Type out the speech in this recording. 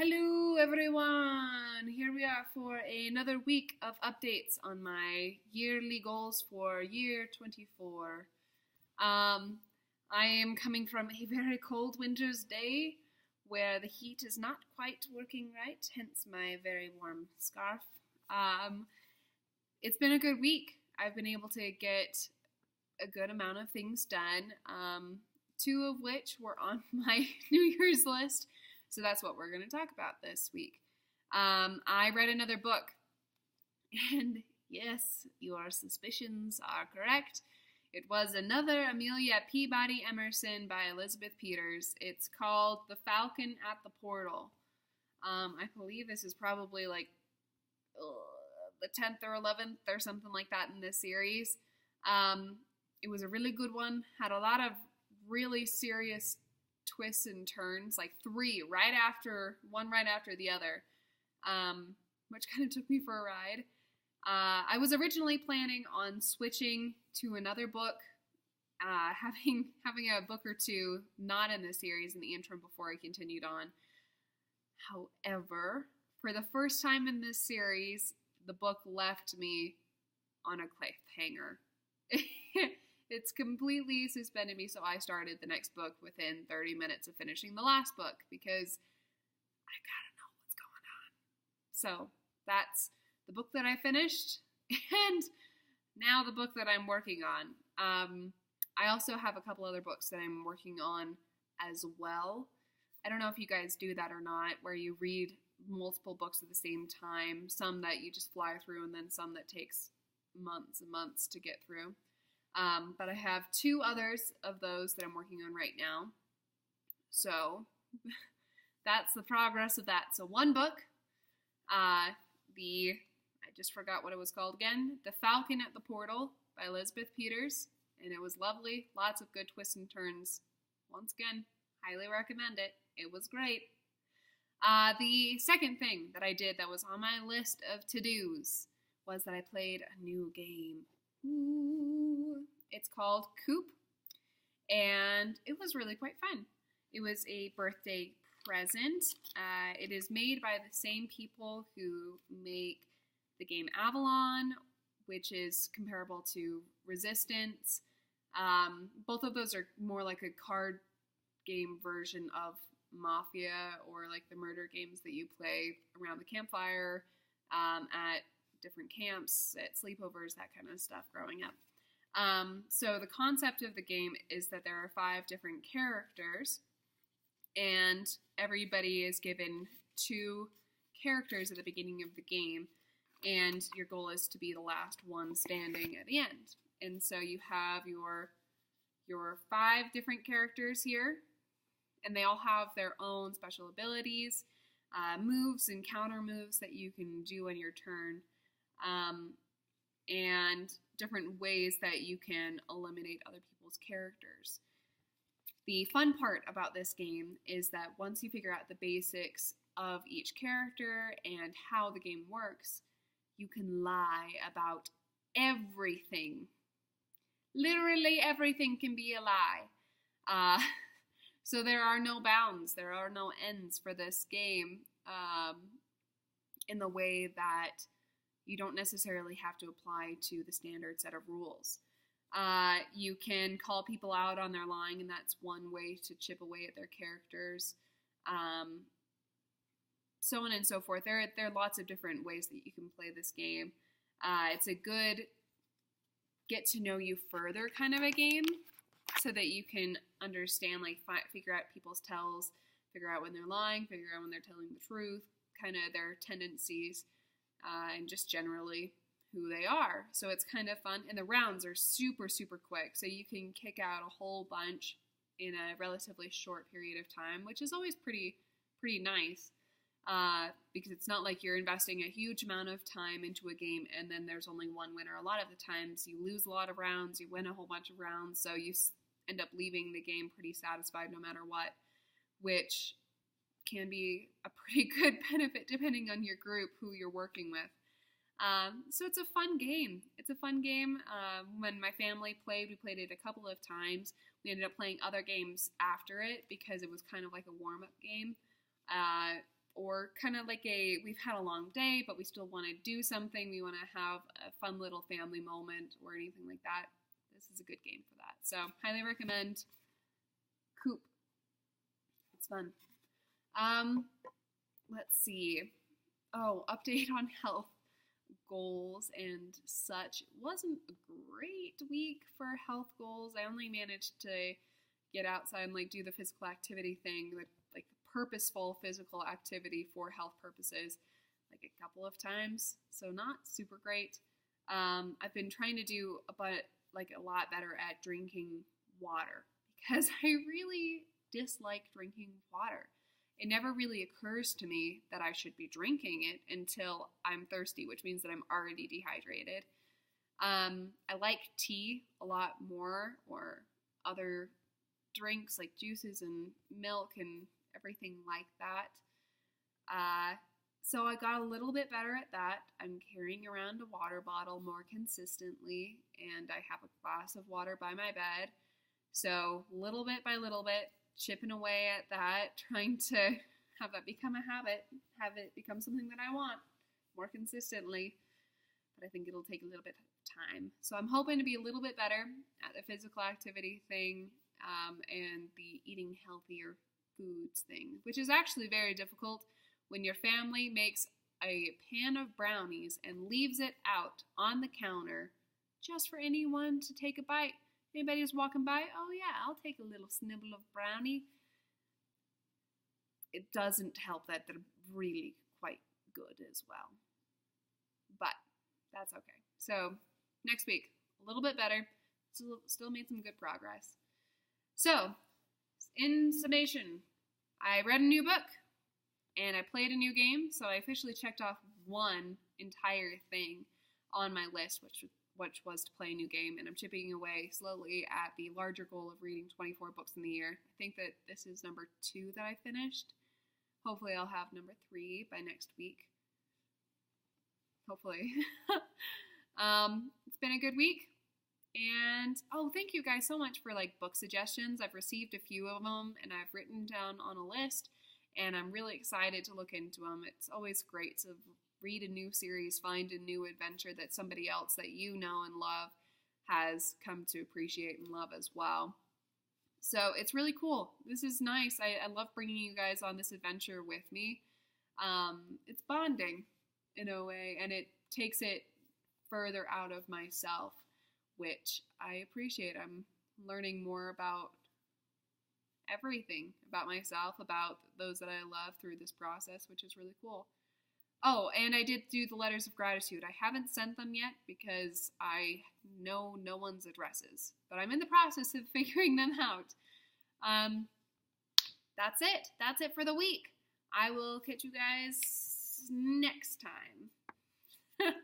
Hello, everyone! Here we are for another week of updates on my yearly goals for year 24. I am coming from a very cold winter's day where the heat is not quite working right, hence my very warm scarf. Um, it's been a good week. I've been able to get a good amount of things done, two of which were on my New Year's list. So that's what we're going to talk about this week. I read another book, and yes, your suspicions are correct. It was another Amelia Peabody Emerson by Elizabeth Peters. It's called The Falcon at the Portal. I believe this is probably like the 10th or 11th or something like that in this series. It was a really good one, had a lot of really serious twists and turns, like one right after the other, which kind of took me for a ride. I was originally planning on switching to another book, having a book or two not in the series in the interim before I continued on. However, for the first time in this series, the book left me on a cliffhanger. It's completely suspended me, so I started the next book within 30 minutes of finishing the last book because I gotta know what's going on. So that's the book that I finished, and now the book that I'm working on. I also have a couple other books that I'm working on as well. I don't know if you guys do that or not, where you read multiple books at the same time, some that you just fly through and then some that takes months and months to get through. But I have two others of those that I'm working on right now. So that's the progress of that. So one book, I just forgot what it was called again, The Falcon at the Portal by Elizabeth Peters, and it was lovely. Lots of good twists and turns. Once again, highly recommend it. It was great. The second thing that I did that was on my list of to-dos was that I played a new game. Ooh. It's called Coop, and it was really quite fun. It was a birthday present. It is made by the same people who make the game Avalon, which is comparable to Resistance. Both of those are more like a card game version of Mafia, or like the murder games that you play around the campfire, at different camps, at sleepovers, that kind of stuff growing up. So the concept of the game is that there are 5 different characters, and everybody is given 2 characters at the beginning of the game, and your goal is to be the last one standing at the end. And so you have your 5 different characters here, and they all have their own special abilities, moves and counter moves that you can do on your turn, and different ways that you can eliminate other people's characters. The fun part about this game is that once you figure out the basics of each character and how the game works, you can lie about everything. Literally everything can be a lie. So there are no bounds, there are no ends for this game, in the way that you don't necessarily have to apply to the standard set of rules. You can call people out on their lying, and that's one way to chip away at their characters. So on and so forth. There are lots of different ways that you can play this game. It's a good get to know you further kind of a game, so that you can understand, like, figure out people's tells, figure out when they're lying, figure out when they're telling the truth, kind of their tendencies, and just generally who they are. So it's kind of fun, and the rounds are super, super quick, so you can kick out a whole bunch in a relatively short period of time, which is always pretty nice, because it's not like you're investing a huge amount of time into a game and then there's only one winner. A lot of the times you lose a lot of rounds, you win a whole bunch of rounds, so you end up leaving the game pretty satisfied no matter what, which can be a pretty good benefit depending on your group, who you're working with. So it's a fun game. When my family played, we played it a couple of times. We ended up playing other games after it because it was kind of like a warm-up game, or kind of like we've had a long day, but we still want to do something. We want to have a fun little family moment or anything like that. This is a good game for that. So highly recommend Coop. It's fun. Let's see. Oh, update on health goals and such. It wasn't a great week for health goals. I only managed to get outside and like do the physical activity thing, like purposeful physical activity for health purposes, like a couple of times. So not super great. I've been trying to do a lot better at drinking water because I really dislike drinking water. It never really occurs to me that I should be drinking it until I'm thirsty, which means that I'm already dehydrated. I like tea a lot more, or other drinks like juices and milk and everything like that. So I got a little bit better at that. I'm carrying around a water bottle more consistently, and I have a glass of water by my bed. So little bit by little bit, chipping away at that, trying to have that become a habit, have it become something that I want more consistently. But I think it'll take a little bit of time. So I'm hoping to be a little bit better at the physical activity thing and the eating healthier foods thing, which is actually very difficult when your family makes a pan of brownies and leaves it out on the counter just for anyone to take a bite. Anybody who's walking by, oh yeah, I'll take a little snibble of brownie. It doesn't help that they're really quite good as well. But that's okay. So next week, a little bit better. Still made some good progress. So, in summation, I read a new book and I played a new game. So I officially checked off one entire thing on my list, which was to play a new game, and I'm chipping away slowly at the larger goal of reading 24 books in the year. I think that this is number 2 that I finished. Hopefully I'll have number 3 by next week. Hopefully. It's been a good week. And, thank you guys so much for book suggestions. I've received a few of them, and I've written down on a list, and I'm really excited to look into them. It's always great to read a new series, find a new adventure that somebody else that you know and love has come to appreciate and love as well. So it's really cool. This is nice. I love bringing you guys on this adventure with me. It's bonding in a way, and it takes it further out of myself, which I appreciate. I'm learning more about everything about myself, about those that I love through this process, which is really cool. Oh, and I did do the letters of gratitude. I haven't sent them yet because I know no one's addresses, but I'm in the process of figuring them out. That's it. That's it for the week. I will catch you guys next time.